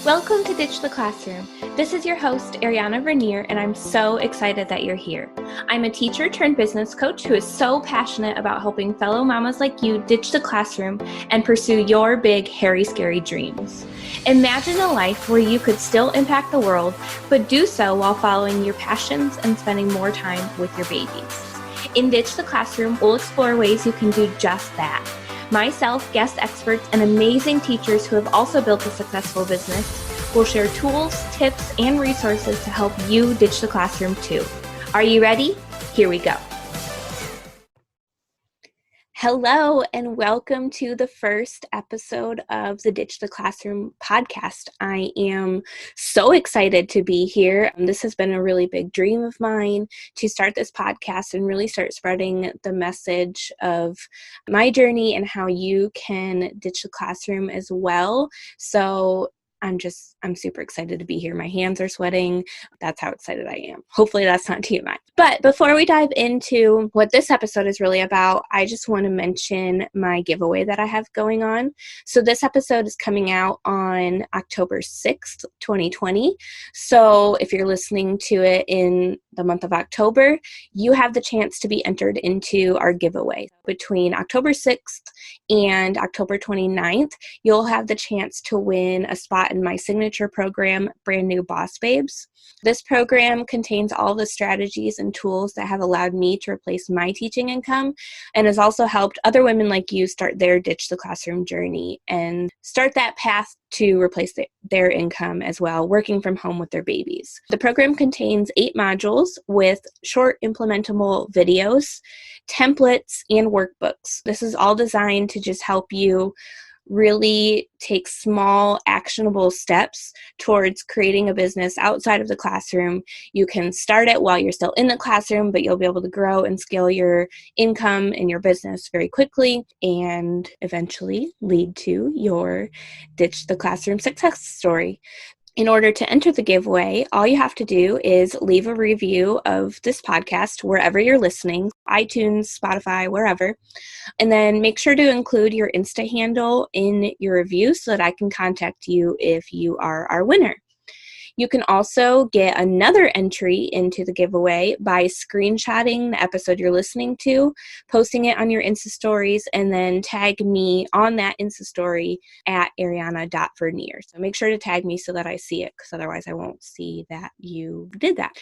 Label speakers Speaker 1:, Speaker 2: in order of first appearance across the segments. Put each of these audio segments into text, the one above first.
Speaker 1: Welcome to Ditch the Classroom. This is your host, Arianna, and I'm so excited that you're here. I'm a teacher turned business coach who is so passionate about helping fellow mamas like you ditch the classroom and pursue your big, hairy, scary dreams. Imagine a life where you could still impact the world, but do so while following your passions and spending more time with your babies. In Ditch the Classroom, we'll explore ways you can do just that. Myself, guest experts, and amazing teachers who have also built a successful business will share tools, tips, and resources to help you ditch the classroom too. Are you ready? Here we go. Hello, and welcome to the first episode of the Ditch the Classroom podcast. I am so excited to be here. This has been a really big dream of mine to start this podcast and really start spreading the message of my journey and how you can ditch the classroom as well. So I'm super excited to be here. My hands are sweating. That's how excited I am. Hopefully that's not too much. But before we dive into what this episode is really about, I just want to mention my giveaway that I have going on. So this episode is coming out on October 6th, 2020. So if you're listening to it in the month of October, you have the chance to be entered into our giveaway. Between October 6th and October 29th, you'll have the chance to win a spot in my signature program, Brand New Boss Babes. This program contains all the strategies and tools that have allowed me to replace my teaching income and has also helped other women like you start their ditch the classroom journey and start that path to replace their income as well, working from home with their babies. The program contains 8 modules with short implementable videos, templates, and workbooks. This is all designed to just help you really take small, actionable steps towards creating a business outside of the classroom. You can start it while you're still in the classroom, but you'll be able to grow and scale your income and your business very quickly and eventually lead to your ditch the classroom success story. In order to enter the giveaway, all you have to do is leave a review of this podcast wherever you're listening, iTunes, Spotify, wherever, and then make sure to include your Insta handle in your review so that I can contact you if you are our winner. You can also get another entry into the giveaway by screenshotting the episode you're listening to, posting it on your Insta stories, and then tag me on that Insta story at arianna.vernier. So make sure to tag me so that I see it, because otherwise I won't see that you did that.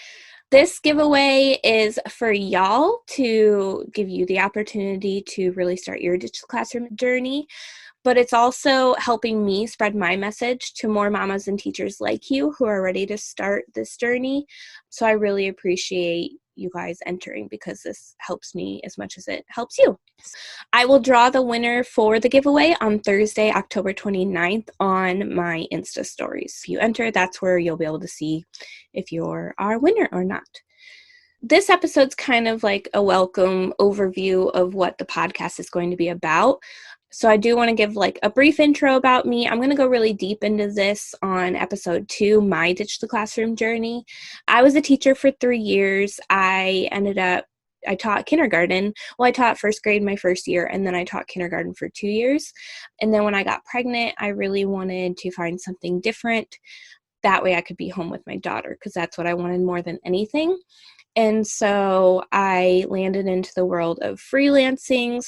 Speaker 1: This giveaway is for y'all to give you the opportunity to really start your digital classroom journey. But it's also helping me spread my message to more mamas and teachers like you who are ready to start this journey. So I really appreciate you guys entering because this helps me as much as it helps you. I will draw the winner for the giveaway on Thursday, October 29th on my Insta stories. If you enter, that's where you'll be able to see if you're our winner or not. This episode's kind of like a welcome overview of what the podcast is going to be about. So I do want to give like a brief intro about me. I'm going to go really deep into this on episode 2, my Ditch the Classroom journey. I was a teacher for 3 years. I taught kindergarten. Well, I taught first grade my first year, and then I taught kindergarten for 2 years. And then when I got pregnant, I really wanted to find something different. That way I could be home with my daughter, because that's what I wanted more than anything. And so I landed into the world of freelancing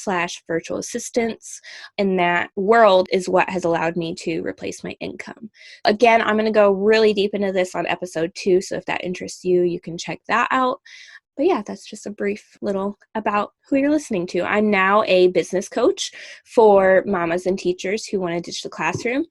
Speaker 1: / virtual assistants, and that world is what has allowed me to replace my income. Again, I'm going to go really deep into this on episode 2, so if that interests you, you can check that out. But yeah, that's just a brief little about who you're listening to. I'm now a business coach for mamas and teachers who want to ditch the classroom.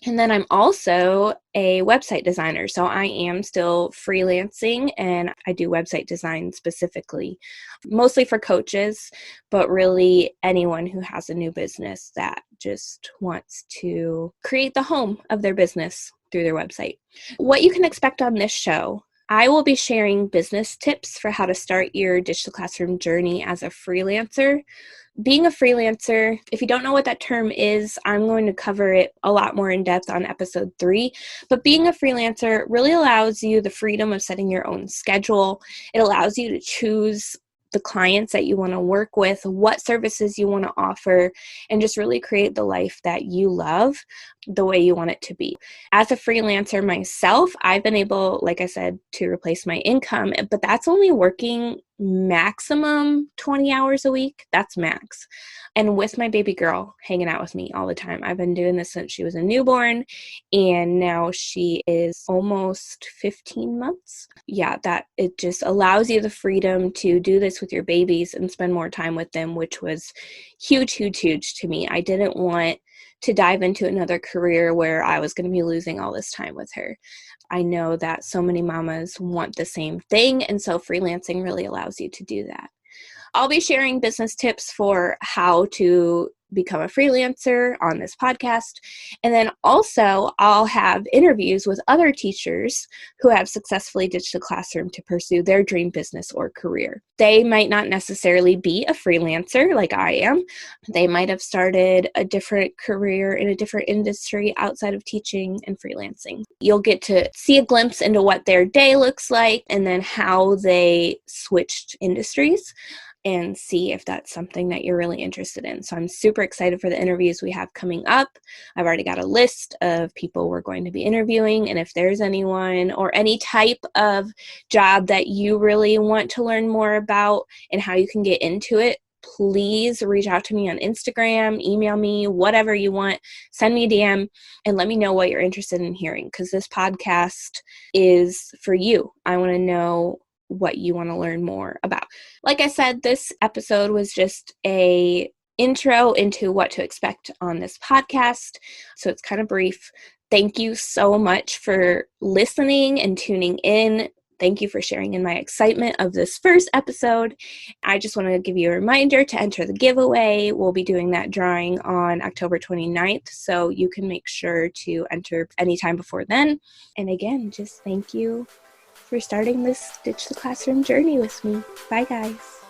Speaker 1: And then I'm also a website designer. So I am still freelancing and I do website design specifically, mostly for coaches, but really anyone who has a new business that just wants to create the home of their business through their website. What you can expect on this show: I will be sharing business tips for how to start your ditch the classroom journey as a freelancer. Being a freelancer, if you don't know what that term is, I'm going to cover it a lot more in depth on episode 3. But being a freelancer really allows you the freedom of setting your own schedule. It allows you to choose the clients that you want to work with, what services you want to offer, and just really create the life that you love the way you want it to be. As a freelancer myself, I've been able, like I said, to replace my income, but that's only working maximum 20 hours a week. That's max. And with my baby girl hanging out with me all the time. I've been doing this since she was a newborn, and now she is almost 15 months. Yeah, that it just allows you the freedom to do this with your babies and spend more time with them, which was huge, huge, huge to me. I didn't want to dive into another career where I was going to be losing all this time with her. I know that so many mamas want the same thing, and so freelancing really allows you to do that. I'll be sharing business tips for how to become a freelancer on this podcast. And then also I'll have interviews with other teachers who have successfully ditched the classroom to pursue their dream business or career. They might not necessarily be a freelancer like I am. They might have started a different career in a different industry outside of teaching and freelancing. You'll get to see a glimpse into what their day looks like and then how they switched industries, and see if that's something that you're really interested in. So I'm super excited for the interviews we have coming up. I've already got a list of people we're going to be interviewing, and if there's anyone or any type of job that you really want to learn more about and how you can get into it, please reach out to me on Instagram, email me, whatever you want, send me a DM and let me know what you're interested in hearing, because this podcast is for you. I want to know what you want to learn more about. Like I said, this episode was just a intro into what to expect on this podcast. So it's kind of brief. Thank you so much for listening and tuning in. Thank you for sharing in my excitement of this first episode. I just want to give you a reminder to enter the giveaway. We'll be doing that drawing on October 29th, so you can make sure to enter anytime before then. And again, just thank you for starting this Ditch the Classroom journey with me. Bye, guys.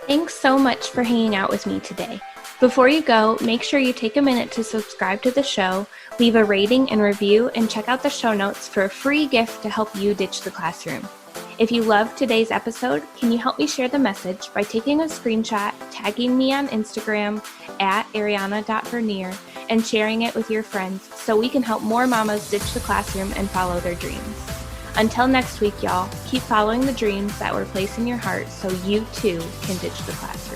Speaker 1: Thanks so much for hanging out with me today. Before you go, make sure you take a minute to subscribe to the show, leave a rating and review, and check out the show notes for a free gift to help you ditch the classroom. If you loved today's episode, can you help me share the message by taking a screenshot, tagging me on Instagram at arianna.vernier, and sharing it with your friends so we can help more mamas ditch the classroom and follow their dreams. Until next week, y'all, keep following the dreams that were placed in your heart so you too can ditch the classroom.